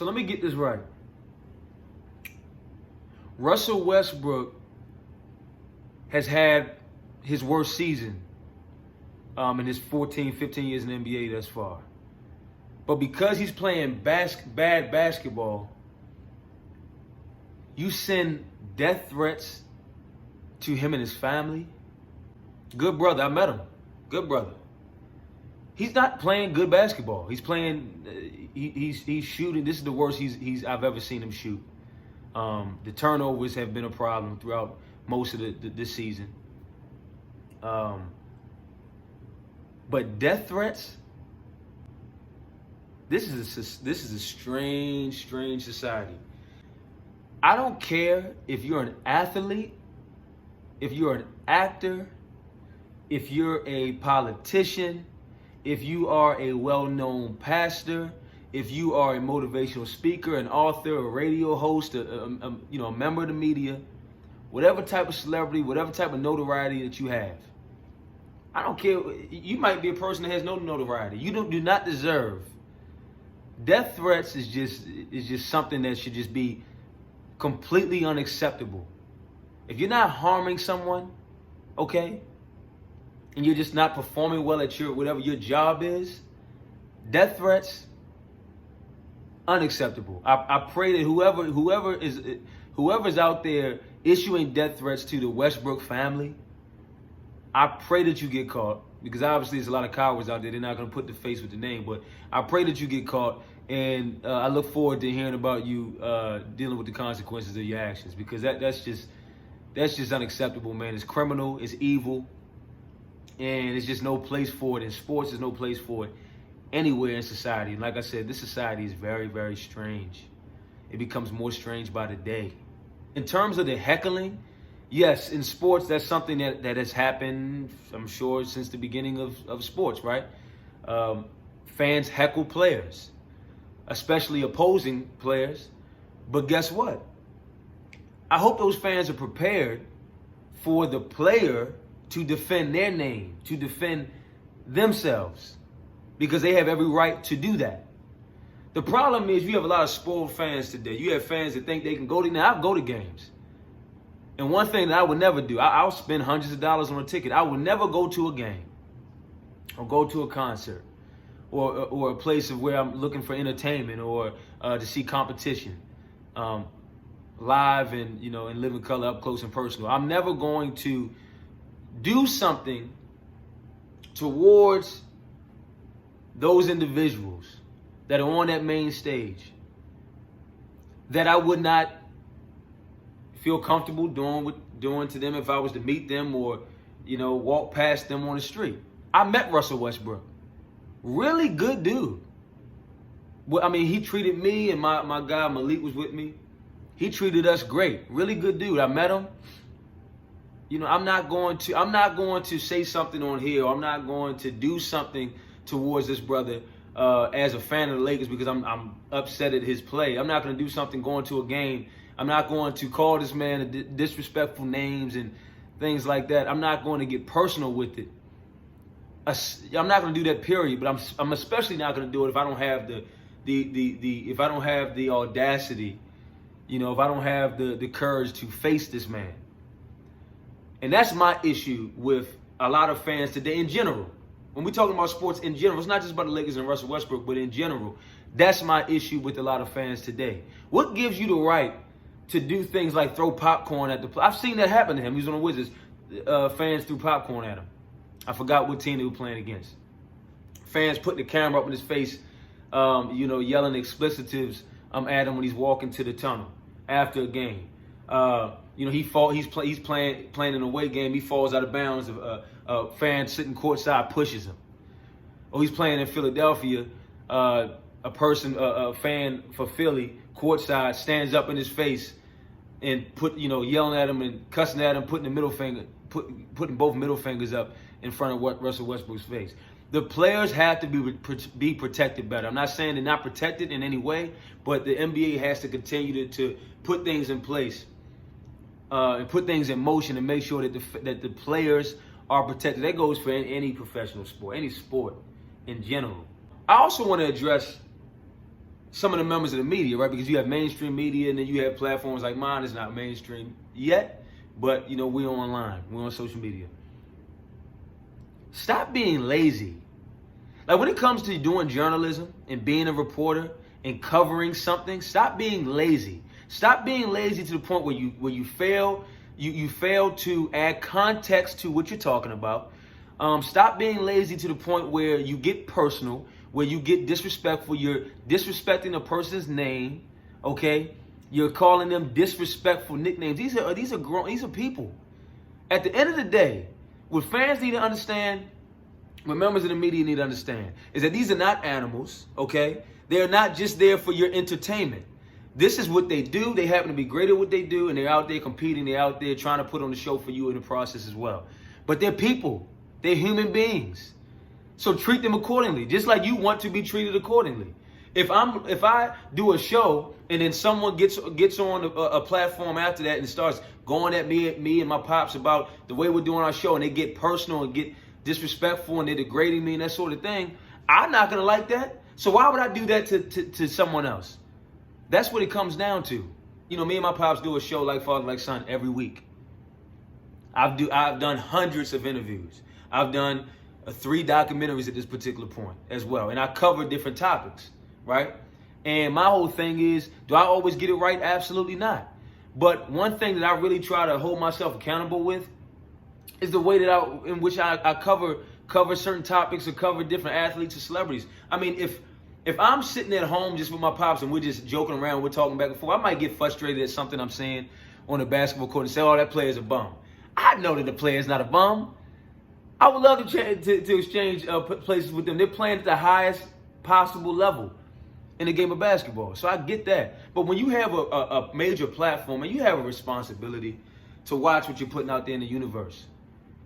So let me get this right. Russell Westbrook has had his worst season in his 14, 15 years in the NBA thus far. But because he's playing bad basketball, you send death threats to him and his family. Good brother, I met him. Good brother. He's not playing good basketball. He's playing. He's shooting. This is the worst I've ever seen him shoot. The turnovers have been a problem throughout most of this season. But death threats. This is a strange society. I don't care if you're an athlete, if you're an actor, if you're a politician, if you are a well-known pastor, if you are a motivational speaker, an author, a radio host, a member of the media, whatever type of celebrity, whatever type of notoriety that you have. I don't care. You might be a person that has no notoriety. You do not deserve. Death threats is just something that should just be completely unacceptable. If you're not harming someone, okay, and you're just not performing well at whatever your job is, death threats, unacceptable. I pray that whoever's out there issuing death threats to the Westbrook family, I pray that you get caught, because obviously there's a lot of cowards out there. They're not going to put the face with the name, but I pray that you get caught, and I look forward to hearing about you dealing with the consequences of your actions, because that's just unacceptable, man. It's criminal, it's evil, and there's just no place for it in sports. There's no place for it anywhere in society. And like I said, this society is very, very strange. It becomes more strange by the day. In terms of the heckling, yes, in sports, that's something that has happened, I'm sure, since the beginning of sports, right? Fans heckle players, especially opposing players. But guess what? I hope those fans are prepared for the player to defend their name, to defend themselves, because they have every right to do that. The problem is you have a lot of spoiled fans today. You have fans that think they can go to, now I go to games. And one thing that I would never do, I'll spend hundreds of dollars on a ticket. I would never go to a game or go to a concert or a place of where I'm looking for entertainment or to see competition live and in living color, up close and personal. I'm never going to do something towards those individuals that are on that main stage that I would not feel comfortable doing to them if I was to meet them or, walk past them on the street. I met Russell Westbrook. Really good dude. Well, I mean, he treated me, and my guy Malik was with me. He treated us great. Really good dude. I met him. I'm not going to say something on here, or I'm not going to do something towards this brother as a fan of the Lakers because I'm upset at his play. I'm not going to do something going to a game. I'm not going to call this man disrespectful names and things like that. I'm not going to get personal with it. I'm not going to do that, period. But I'm especially not going to do it if I don't have if I don't have the audacity, if I don't have the courage to face this man. And that's my issue with a lot of fans today in general. When we're talking about sports in general, it's not just about the Lakers and Russell Westbrook, but in general, that's my issue with a lot of fans today. What gives you the right to do things like throw popcorn at the play? I've seen that happen to him. He was on the Wizards. Fans threw popcorn at him. I forgot what team they were playing against. Fans putting the camera up in his face, yelling explicitives at him when he's walking to the tunnel after a game. He's playing an away game. He falls out of bounds. A fan sitting courtside pushes him. Or he's playing in Philadelphia. A fan for Philly courtside stands up in his face and yelling at him and cussing at him, putting both middle fingers up in front of Russell Westbrook's face. The players have to be protected better. I'm not saying they're not protected in any way, but the NBA has to continue to put things in place and put things in motion and make sure that the players are protected. That goes for any professional sport, any sport in general. I also want to address some of the members of the media, right? Because you have mainstream media and then you have platforms like mine. It's not mainstream yet, but we're online. We're on social media. Stop being lazy. Like when it comes to doing journalism and being a reporter and covering something, stop being lazy. Stop being lazy to the point where you fail to add context to what you're talking about. Stop being lazy to the point where you get personal, where you get disrespectful. You're disrespecting a person's name, okay? You're calling them disrespectful nicknames. These are people. At the end of the day, what fans need to understand, what members of the media need to understand, is that these are not animals, okay? They're not just there for your entertainment. This is what they do. They happen to be great at what they do, and they're out there competing. They're out there trying to put on the show for you in the process as well. But they're people. They're human beings. So treat them accordingly, just like you want to be treated accordingly. If I do a show and then someone gets on a platform after that and starts going at me and my pops about the way we're doing our show, and they get personal and get disrespectful and they're degrading me and that sort of thing, I'm not gonna like that. So why would I do that to someone else? That's what it comes down to. Me and my pops do a show like Father Like Son every week. I've done hundreds of interviews. I've done 3 documentaries at this particular point as well, and I cover different topics, right? And my whole thing is, do I always get it right? Absolutely not. But one thing that I really try to hold myself accountable with is the way that in which I cover certain topics or cover different athletes or celebrities. I mean, if I'm sitting at home just with my pops and we're just joking around, we're talking back and forth, I might get frustrated at something I'm saying on the basketball court and say, oh, that player's a bum. I know that the player's not a bum. I would love to exchange places with them. They're playing at the highest possible level in the game of basketball. So I get that. But when you have a major platform and you have a responsibility to watch what you're putting out there in the universe.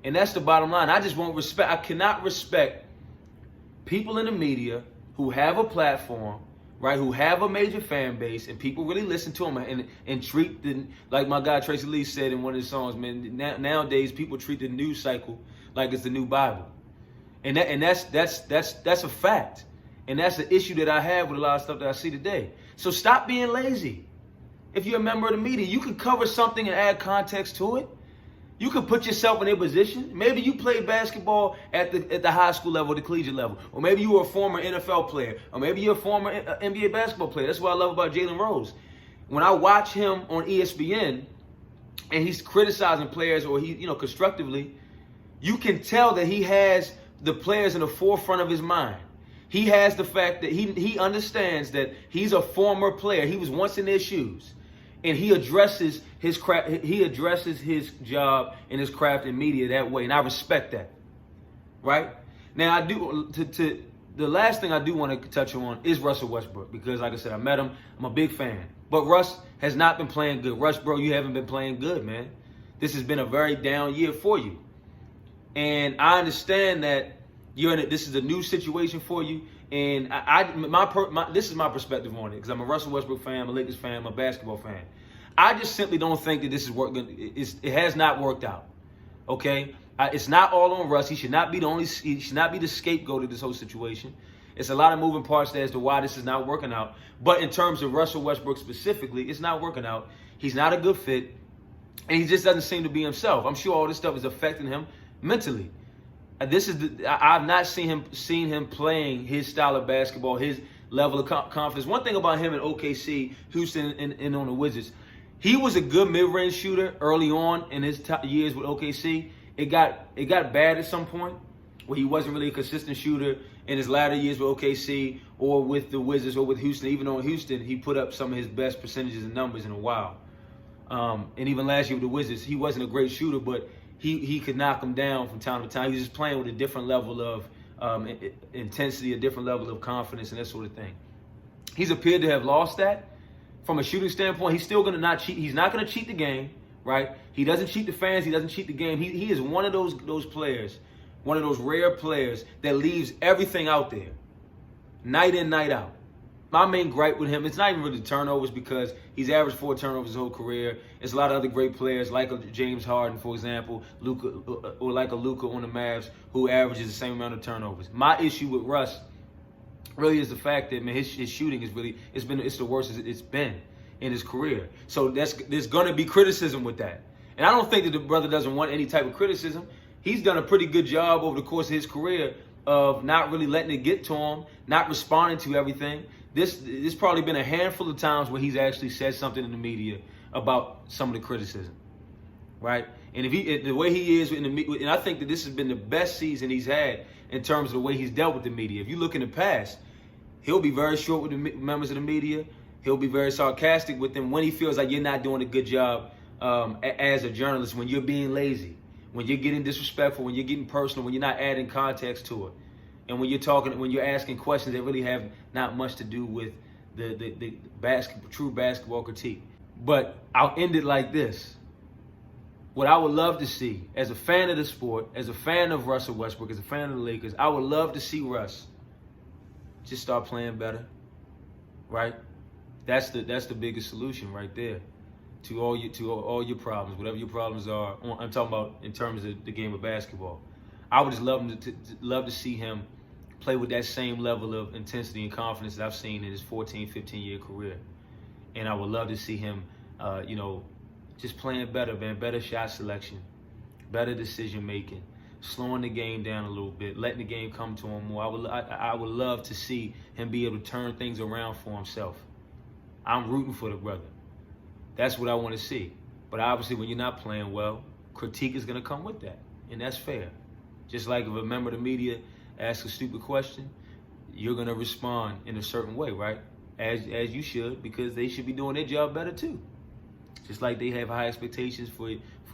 And that's the bottom line. I just won't respect. I cannot respect people in the media who have a platform, right, who have a major fan base, and people really listen to them and treat like my guy Tracy Lee said in one of his songs, man, nowadays people treat the news cycle like it's the new Bible. And that's a fact. And that's the issue that I have with a lot of stuff that I see today. So stop being lazy. If you're a member of the media, you can cover something and add context to it. You can put yourself in a position. Maybe you played basketball at the high school level, the collegiate level. Or maybe you were a former NFL player. Or maybe you're a former NBA basketball player. That's what I love about Jalen Rose. When I watch him on ESPN and he's criticizing players or constructively, you can tell that he has the players in the forefront of his mind. He has the fact that he understands that he's a former player. He was once in their shoes. And he addresses his craft. He addresses his job and his craft in media that way, and I respect that. Right now, I do. The last thing I do want to touch on is Russell Westbrook, because, like I said, I met him. I'm a big fan, but Russ has not been playing good. Russ, bro, you haven't been playing good, man. This has been a very down year for you, and I understand that this is a new situation for you. And this is my perspective on it, because I'm a Russell Westbrook fan, I'm a Lakers fan, I'm a basketball fan. I just simply don't think that this is working. It has not worked out. Okay, it's not all on Russ. He should not be the scapegoat of this whole situation. It's a lot of moving parts as to why this is not working out. But in terms of Russell Westbrook specifically, it's not working out. He's not a good fit, and he just doesn't seem to be himself. I'm sure all this stuff is affecting him mentally. I've not seen him playing his style of basketball, his level of confidence. One thing about him in OKC, Houston, and on the Wizards, he was a good mid-range shooter early on in his years with OKC. It got bad at some point where he wasn't really a consistent shooter in his latter years with OKC or with the Wizards or with Houston. Even on Houston, he put up some of his best percentages and numbers in a while. And even last year with the Wizards, he wasn't a great shooter, but he could knock them down from time to time. He was just playing with a different level of intensity, a different level of confidence, and that sort of thing. He's appeared to have lost that. From a shooting standpoint, he's still going to not cheat. He's not going to cheat the game, right? He doesn't cheat the fans. He doesn't cheat the game. He is one of those players, one of those rare players that leaves everything out there, night in, night out. My main gripe with him, it's not even really turnovers, because he's averaged 4 turnovers his whole career. It's a lot of other great players like a James Harden, for example, Luka, or like a Luka on the Mavs, who averages the same amount of turnovers. My issue with Russ really is the fact that, man, his shooting is really, it's the worst it's been in his career. So there's going to be criticism with that. And I don't think that the brother doesn't want any type of criticism. He's done a pretty good job over the course of his career of not really letting it get to him, not responding to everything. This probably been a handful of times where he's actually said something in the media about some of the criticism, right? And the way he is in the media, and I think that this has been the best season he's had in terms of the way he's dealt with the media. If you look in the past, he'll be very short with the members of the media. He'll be very sarcastic with them when he feels like you're not doing a good job as a journalist, when you're being lazy, when you're getting disrespectful, when you're getting personal, when you're not adding context to it, and when you're asking questions that really have not much to do with the true basketball critique. But I'll end it like this. What I would love to see, as a fan of the sport, as a fan of Russell Westbrook, as a fan of the Lakers, I would love to see Russ just start playing better, right? That's the biggest solution right there to all your problems, whatever your problems are. I'm talking about in terms of the game of basketball. I would just love to see him play with that same level of intensity and confidence that I've seen in his 14, 15-year career. And I would love to see him, just playing better, man. Better shot selection, better decision making, slowing the game down a little bit, letting the game come to him more. I would love to see him be able to turn things around for himself. I'm rooting for the brother. That's what I want to see. But obviously, when you're not playing well, critique is going to come with that, and that's fair. Just like if a member of the media asks a stupid question, you're going to respond in a certain way, right? As you should, because they should be doing their job better too. Just like they have high expectations for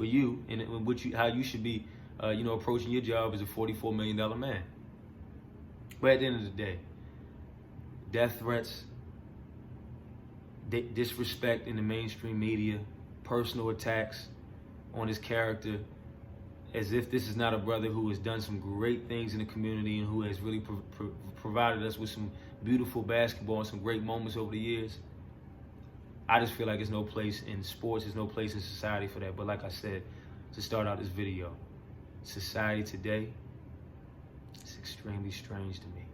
you and how you should be, approaching your job as a $44 million man. But at the end of the day, death threats, disrespect in the mainstream media, personal attacks on his character, as if this is not a brother who has done some great things in the community and who has really provided us with some beautiful basketball and some great moments over the years. I just feel like there's no place in sports, there's no place in society for that. But like I said, to start out this video, society today, it's extremely strange to me.